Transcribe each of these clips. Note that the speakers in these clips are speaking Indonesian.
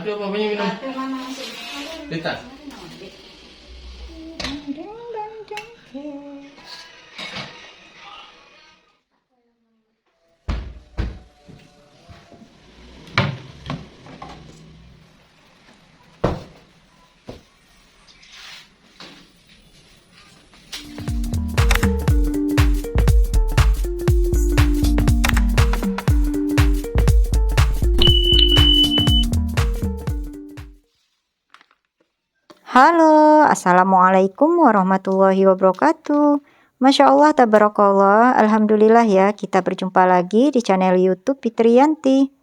Atu apa punya minum? Rita. Halo, Assalamualaikum warahmatullahi wabarakatuh. Masya Allah, tabarakallah, alhamdulillah ya, kita berjumpa lagi di channel YouTube Fitriyanti.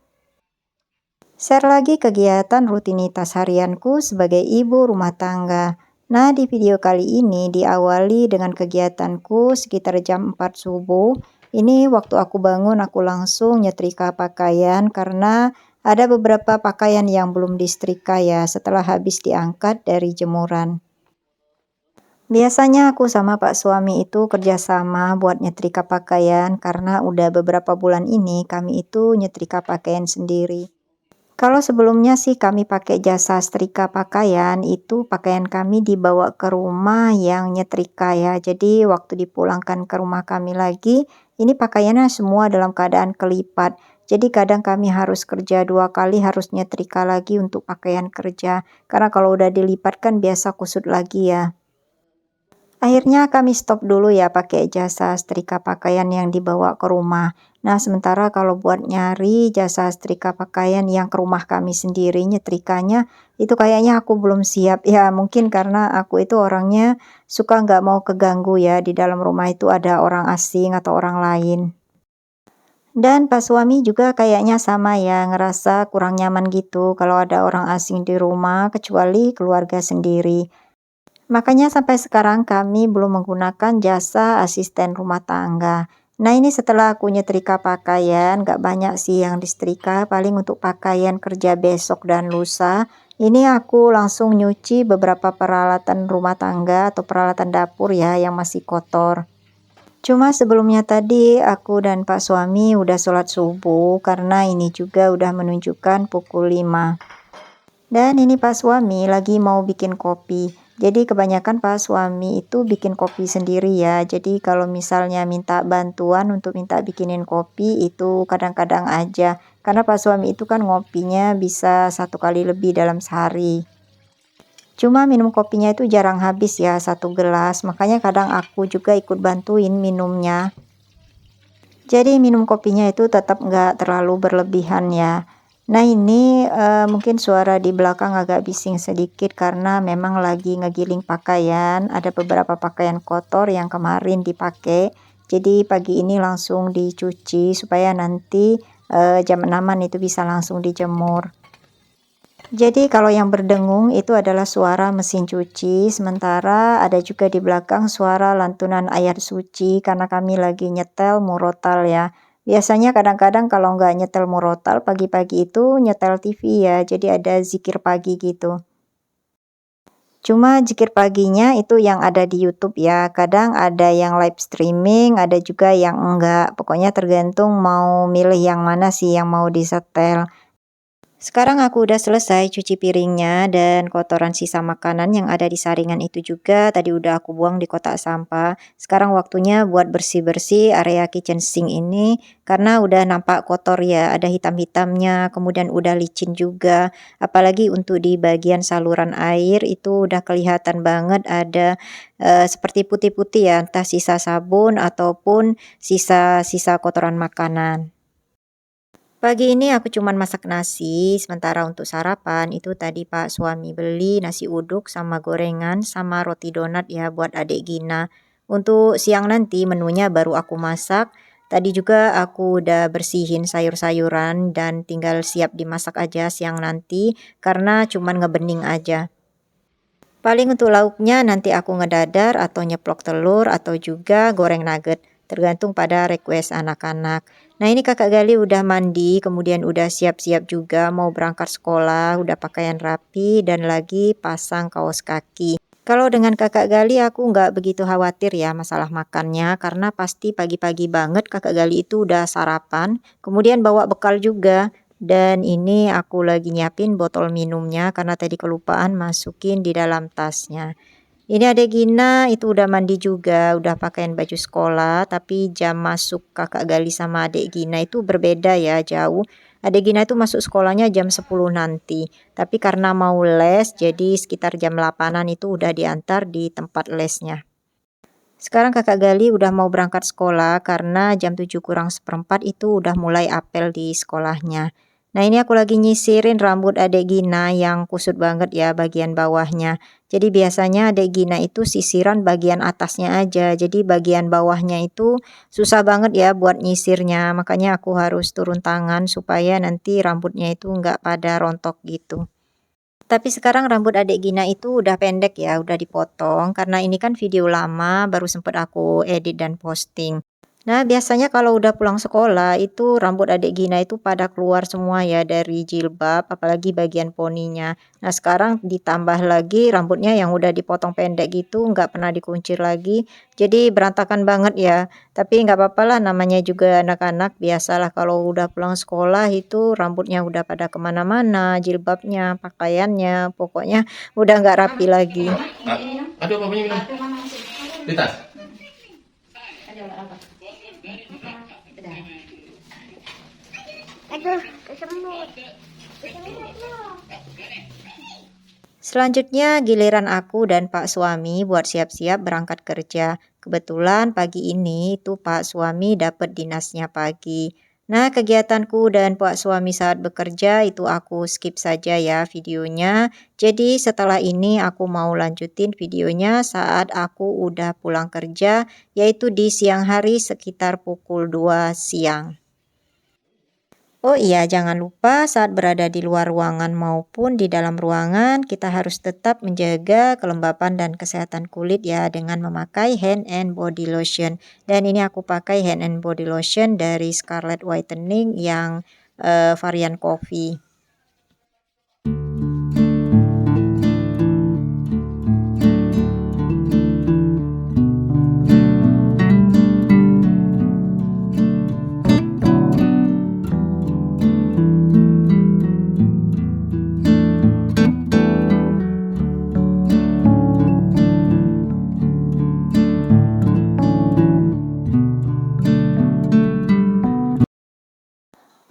Share lagi kegiatan rutinitas harianku sebagai ibu rumah tangga. Nah, di video kali ini diawali dengan kegiatanku sekitar jam 4 subuh. Ini waktu aku bangun, aku langsung nyetrika pakaian karena ada beberapa pakaian yang belum disetrika ya setelah habis diangkat dari jemuran. Biasanya aku sama Pak suami itu kerjasama buat nyetrika pakaian karena udah beberapa bulan ini kami itu nyetrika pakaian sendiri. Kalau sebelumnya sih kami pakai jasa setrika pakaian, itu pakaian kami dibawa ke rumah yang nyetrika ya. Jadi waktu dipulangkan ke rumah kami lagi, ini pakaiannya semua dalam keadaan kelipat. Jadi kadang kami harus kerja 2 kali, harus nyetrika lagi untuk pakaian kerja. Karena kalau udah dilipat kan biasa kusut lagi ya. Akhirnya kami stop dulu ya pakai jasa setrika pakaian yang dibawa ke rumah. Nah, sementara kalau buat nyari jasa setrika pakaian yang ke rumah kami sendiri nyetrikanya, itu kayaknya aku belum siap. Ya, mungkin karena aku itu orangnya suka nggak mau keganggu ya, di dalam rumah itu ada orang asing atau orang lain. Dan Pak suami juga kayaknya sama ya, ngerasa kurang nyaman gitu kalau ada orang asing di rumah, kecuali keluarga sendiri. Makanya sampai sekarang kami belum menggunakan jasa asisten rumah tangga. Nah, ini setelah aku nyetrika pakaian, gak banyak sih yang disetrika, paling untuk pakaian kerja besok dan lusa. Ini aku langsung nyuci beberapa peralatan rumah tangga atau peralatan dapur ya yang masih kotor. Cuma sebelumnya tadi aku dan Pak suami udah sholat subuh karena ini juga udah menunjukkan pukul 5. Dan ini Pak suami lagi mau bikin kopi. Jadi kebanyakan Pak suami itu bikin kopi sendiri ya. Jadi kalau misalnya minta bantuan untuk minta bikinin kopi itu kadang-kadang aja. Karena Pak suami itu kan ngopinya bisa 1 kali lebih dalam sehari. Cuma minum kopinya itu jarang habis ya 1 gelas. Makanya kadang aku juga ikut bantuin minumnya. Jadi minum kopinya itu tetap nggak terlalu berlebihan ya. Nah ini mungkin suara di belakang agak bising sedikit karena memang lagi ngegiling pakaian. Ada beberapa pakaian kotor yang kemarin dipakai. Jadi pagi ini langsung dicuci supaya nanti jam 6-an itu bisa langsung dijemur. Jadi kalau yang berdengung itu adalah suara mesin cuci, sementara ada juga di belakang suara lantunan ayat suci karena kami lagi nyetel murotal ya. Biasanya kadang-kadang kalau nggak nyetel murotal pagi-pagi itu nyetel TV ya, jadi ada zikir pagi gitu. Cuma zikir paginya itu yang ada di YouTube ya, kadang ada yang live streaming, ada juga yang enggak. Pokoknya tergantung mau milih yang mana sih yang mau disetel. Sekarang aku udah selesai cuci piringnya dan kotoran sisa makanan yang ada di saringan itu juga tadi udah aku buang di kotak sampah. Sekarang waktunya buat bersih-bersih area kitchen sink ini karena udah nampak kotor ya, ada hitam-hitamnya, kemudian udah licin juga. Apalagi untuk di bagian saluran air itu udah kelihatan banget ada seperti putih-putih ya, entah sisa sabun ataupun sisa-sisa kotoran makanan. Pagi ini aku cuman masak nasi, sementara untuk sarapan itu tadi Pak suami beli nasi uduk sama gorengan sama roti donat ya buat adik Gina. Untuk siang nanti menunya baru aku masak. Tadi juga aku udah bersihin sayur-sayuran dan tinggal siap dimasak aja siang nanti karena cuman ngebening aja. Paling untuk lauknya nanti aku ngedadar atau nyeplok telur atau juga goreng nugget, tergantung pada request anak-anak. Nah ini kakak Gali udah mandi, kemudian udah siap-siap juga mau berangkat sekolah, udah pakaian rapi dan lagi pasang kaos kaki. Kalau dengan kakak Gali aku nggak begitu khawatir ya masalah makannya karena pasti pagi-pagi banget kakak Gali itu udah sarapan, kemudian bawa bekal juga. Dan ini aku lagi nyiapin botol minumnya karena tadi kelupaan masukin di dalam tasnya. Ini adek Gina itu udah mandi juga, udah pakaian baju sekolah, tapi jam masuk kakak Gali sama adek Gina itu berbeda ya, jauh. Adek Gina itu masuk sekolahnya jam 10 nanti, tapi karena mau les, jadi sekitar jam 8-an itu udah diantar di tempat lesnya. Sekarang kakak Gali udah mau berangkat sekolah karena jam 7 kurang seperempat itu udah mulai apel di sekolahnya. Nah ini aku lagi nyisirin rambut adek Gina yang kusut banget ya bagian bawahnya. Jadi biasanya adek Gina itu sisiran bagian atasnya aja. Jadi bagian bawahnya itu susah banget ya buat nyisirnya. Makanya aku harus turun tangan supaya nanti rambutnya itu nggak pada rontok gitu. Tapi sekarang rambut adek Gina itu udah pendek ya, udah dipotong karena ini kan video lama baru sempet aku edit dan posting. Nah, biasanya kalau udah pulang sekolah itu rambut adek Gina itu pada keluar semua ya dari jilbab, apalagi bagian poninya. Nah, sekarang ditambah lagi rambutnya yang udah dipotong pendek gitu, nggak pernah dikuncir lagi. Jadi berantakan banget ya. Tapi nggak apa-apa lah, namanya juga anak-anak. Biasalah kalau udah pulang sekolah itu rambutnya udah pada kemana-mana, jilbabnya, pakaiannya, pokoknya udah nggak rapi lagi. Aduh, bapaknya minum. Di tas. Selanjutnya giliran aku dan Pak suami buat siap-siap berangkat kerja. Kebetulan pagi ini itu Pak suami dapat dinasnya pagi. Nah, kegiatanku dan Pak suami saat bekerja itu aku skip saja ya videonya. Jadi setelah ini aku mau lanjutin videonya saat aku udah pulang kerja, yaitu di siang hari sekitar pukul 2 siang. Oh iya, jangan lupa saat berada di luar ruangan maupun di dalam ruangan, kita harus tetap menjaga kelembapan dan kesehatan kulit ya dengan memakai hand and body lotion. Dan ini aku pakai hand and body lotion dari Scarlett Whitening yang varian coffee.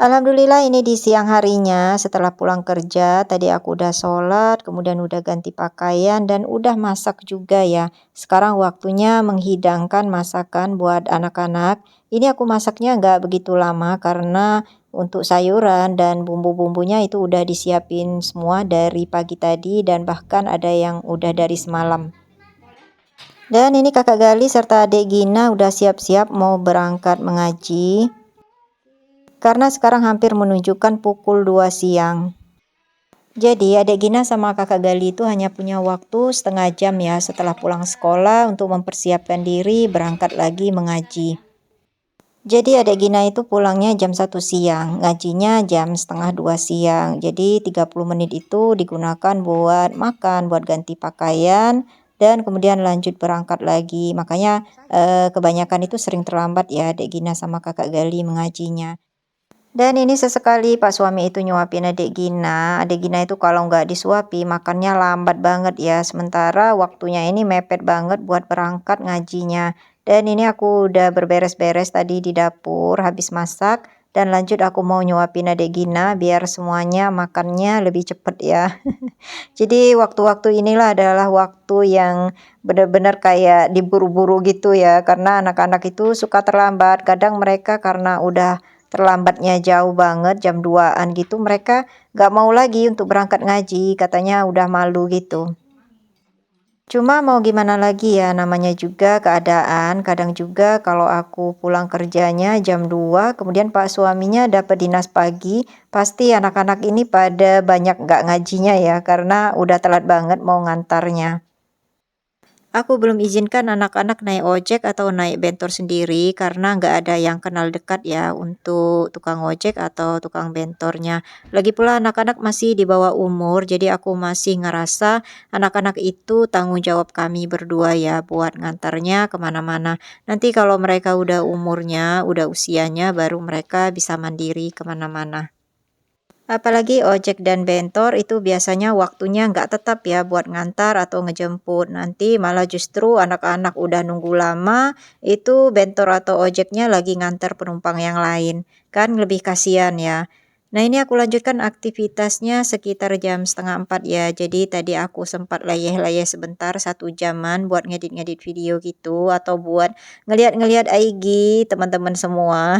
Alhamdulillah ini di siang harinya setelah pulang kerja, tadi aku udah sholat, kemudian udah ganti pakaian dan udah masak juga ya. Sekarang waktunya menghidangkan masakan buat anak-anak. Ini aku masaknya nggak begitu lama karena untuk sayuran dan bumbu-bumbunya itu udah disiapin semua dari pagi tadi dan bahkan ada yang udah dari semalam. Dan ini kakak Gali serta adik Gina udah siap-siap mau berangkat mengaji. Karena sekarang hampir menunjukkan pukul 2 siang. Jadi adik Gina sama kakak Gali itu hanya punya waktu setengah jam ya setelah pulang sekolah untuk mempersiapkan diri berangkat lagi mengaji. Jadi adik Gina itu pulangnya jam 1 siang, ngajinya jam setengah 2 siang. Jadi 30 menit itu digunakan buat makan, buat ganti pakaian, dan kemudian lanjut berangkat lagi. Makanya kebanyakan itu sering terlambat ya adik Gina sama kakak Gali mengajinya. Dan ini sesekali Pak suami itu nyuapin adik Gina. Adik Gina itu kalau nggak disuapi makannya lambat banget ya. Sementara waktunya ini mepet banget buat berangkat ngajinya. Dan ini aku udah berberes-beres tadi di dapur habis masak. Dan lanjut aku mau nyuapin adik Gina biar semuanya makannya lebih cepet ya. Jadi waktu-waktu inilah adalah waktu yang benar-benar kayak diburu-buru gitu ya. Karena anak-anak itu suka terlambat. Kadang mereka karena udah terlambatnya jauh banget jam 2-an gitu mereka gak mau lagi untuk berangkat ngaji, katanya udah malu gitu. Cuma mau gimana lagi ya, namanya juga keadaan. Kadang juga kalau aku pulang kerjanya jam 2 kemudian Pak suaminya dapat dinas pagi, pasti anak-anak ini pada banyak gak ngajinya ya karena udah telat banget mau ngantarnya. Aku belum izinkan anak-anak naik ojek atau naik bentor sendiri karena nggak ada yang kenal dekat ya untuk tukang ojek atau tukang bentornya. Lagi pula anak-anak masih di bawah umur, jadi aku masih ngerasa anak-anak itu tanggung jawab kami berdua ya buat ngantarnya kemana-mana. Nanti kalau mereka udah umurnya, udah usianya, baru mereka bisa mandiri kemana-mana. Apalagi ojek dan bentor itu biasanya waktunya nggak tetap ya buat ngantar atau ngejemput. Nanti malah justru anak-anak udah nunggu lama, itu bentor atau ojeknya lagi ngantar penumpang yang lain. Kan lebih kasihan ya. Nah ini aku lanjutkan aktivitasnya sekitar jam setengah 4 ya. Jadi tadi aku sempat layeh-layeh sebentar 1 jaman buat ngedit-ngedit video gitu. Atau buat ngeliat-ngeliat IG teman-teman semua.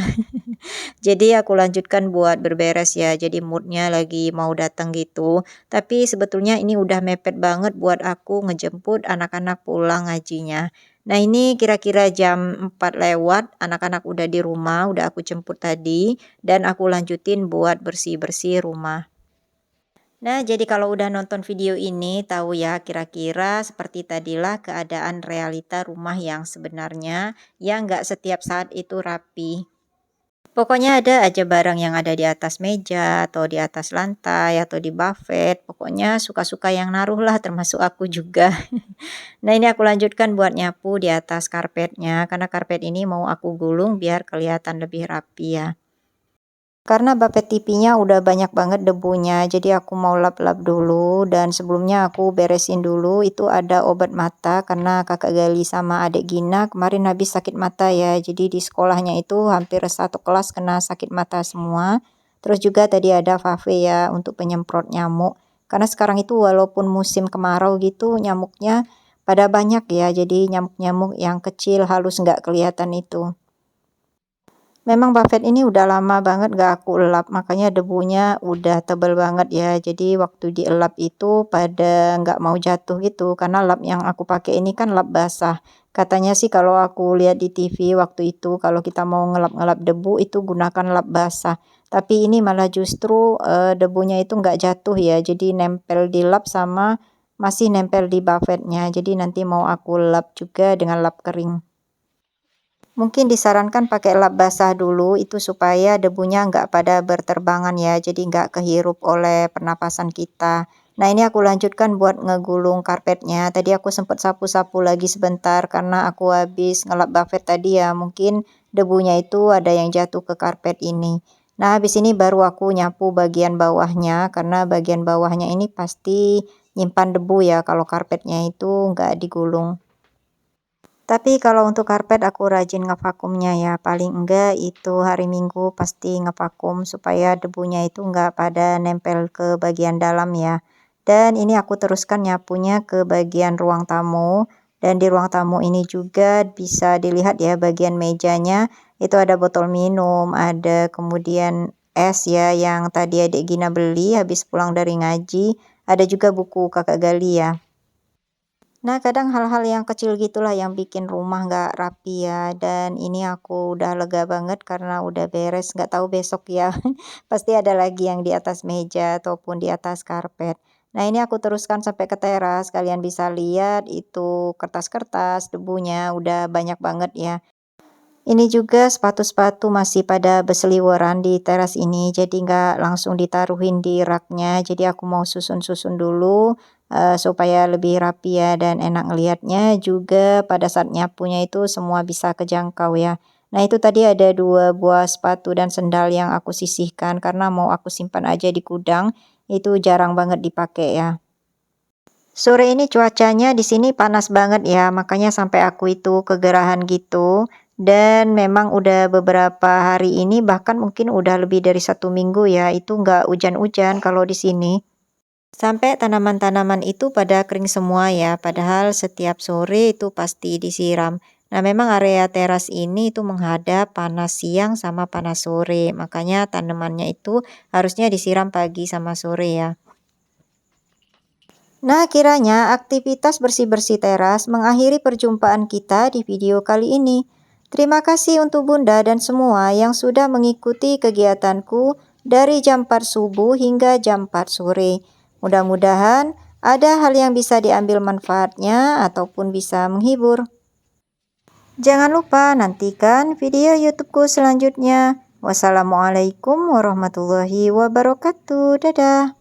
Jadi aku lanjutkan buat berberes ya, jadi moodnya lagi mau datang gitu. Tapi sebetulnya ini udah mepet banget buat aku ngejemput anak-anak pulang ngajinya. Nah ini kira-kira jam 4 lewat, anak-anak udah di rumah, udah aku jemput tadi. Dan aku lanjutin buat bersih-bersih rumah. Nah, jadi kalau udah nonton video ini, tahu ya kira-kira seperti tadilah keadaan realita rumah yang sebenarnya, yang nggak setiap saat itu rapi. Pokoknya ada aja barang yang ada di atas meja, atau di atas lantai, atau di buffet. Pokoknya suka-suka yang naruh lah, termasuk aku juga. Nah ini aku lanjutkan buat nyapu di atas karpetnya, karena karpet ini mau aku gulung biar kelihatan lebih rapi ya. Karena buffet TV-nya udah banyak banget debunya, jadi aku mau lap-lap dulu. Dan sebelumnya aku beresin dulu, itu ada obat mata karena kakak Gali sama adik Gina kemarin habis sakit mata ya. Jadi di sekolahnya itu hampir satu kelas kena sakit mata semua. Terus juga tadi ada Fave ya untuk penyemprot nyamuk. Karena sekarang itu walaupun musim kemarau gitu, nyamuknya pada banyak ya. Jadi nyamuk-nyamuk yang kecil halus nggak kelihatan itu. Memang buffet ini udah lama banget gak aku elap, makanya debunya udah tebel banget ya. Jadi waktu dielap itu pada nggak mau jatuh gitu, karena lap yang aku pakai ini kan lap basah. Katanya sih kalau aku lihat di TV waktu itu, kalau kita mau ngelap-ngelap debu itu gunakan lap basah. Tapi ini malah justru debunya itu nggak jatuh ya, jadi nempel di lap sama masih nempel di buffetnya. Jadi nanti mau aku lap juga dengan lap kering. Mungkin disarankan pakai lap basah dulu itu supaya debunya nggak pada berterbangan ya, jadi nggak kehirup oleh pernapasan kita. Nah ini aku lanjutkan buat ngegulung karpetnya. Tadi aku sempat sapu-sapu lagi sebentar karena aku habis ngelap buffet tadi ya, mungkin debunya itu ada yang jatuh ke karpet ini. Nah habis ini baru aku nyapu bagian bawahnya karena bagian bawahnya ini pasti nyimpan debu ya kalau karpetnya itu nggak digulung. Tapi kalau untuk karpet aku rajin ngevakumnya ya, paling enggak itu hari Minggu pasti ngevakum supaya debunya itu enggak pada nempel ke bagian dalam ya. Dan ini aku teruskan nyapunya ke bagian ruang tamu. Dan di ruang tamu ini juga bisa dilihat ya bagian mejanya itu ada botol minum, ada kemudian es ya yang tadi adik Gina beli habis pulang dari ngaji, ada juga buku kakak Gali ya. Nah, kadang hal-hal yang kecil gitulah yang bikin rumah nggak rapi ya. Dan ini aku udah lega banget karena udah beres. Nggak tahu besok ya. Pasti ada lagi yang di atas meja ataupun di atas karpet. Nah, ini aku teruskan sampai ke teras. Kalian bisa lihat itu kertas-kertas, debunya udah banyak banget ya. Ini juga sepatu-sepatu masih pada berseliweran di teras ini, jadi nggak langsung ditaruhin di raknya. Jadi aku mau susun-susun dulu supaya lebih rapi ya dan enak ngelihatnya. Juga pada saat nyapunya itu semua bisa kejangkau ya. Nah itu tadi ada 2 buah sepatu dan sendal yang aku sisihkan karena mau aku simpan aja di gudang. Itu jarang banget dipakai ya. Sore ini cuacanya di sini panas banget ya, makanya sampai aku itu kegerahan gitu. Dan memang udah beberapa hari ini bahkan mungkin udah lebih dari 1 minggu ya, itu nggak hujan-hujan kalau di sini. Sampai tanaman-tanaman itu pada kering semua ya, padahal setiap sore itu pasti disiram. Nah memang area teras ini itu menghadap panas siang sama panas sore, makanya tanamannya itu harusnya disiram pagi sama sore ya. Nah, kiranya aktivitas bersih-bersih teras mengakhiri perjumpaan kita di video kali ini. Terima kasih untuk Bunda dan semua yang sudah mengikuti kegiatanku dari jam 4 subuh hingga jam 4 sore. Mudah-mudahan ada hal yang bisa diambil manfaatnya ataupun bisa menghibur. Jangan lupa nantikan video YouTubeku selanjutnya. Wassalamualaikum warahmatullahi wabarakatuh. Dadah.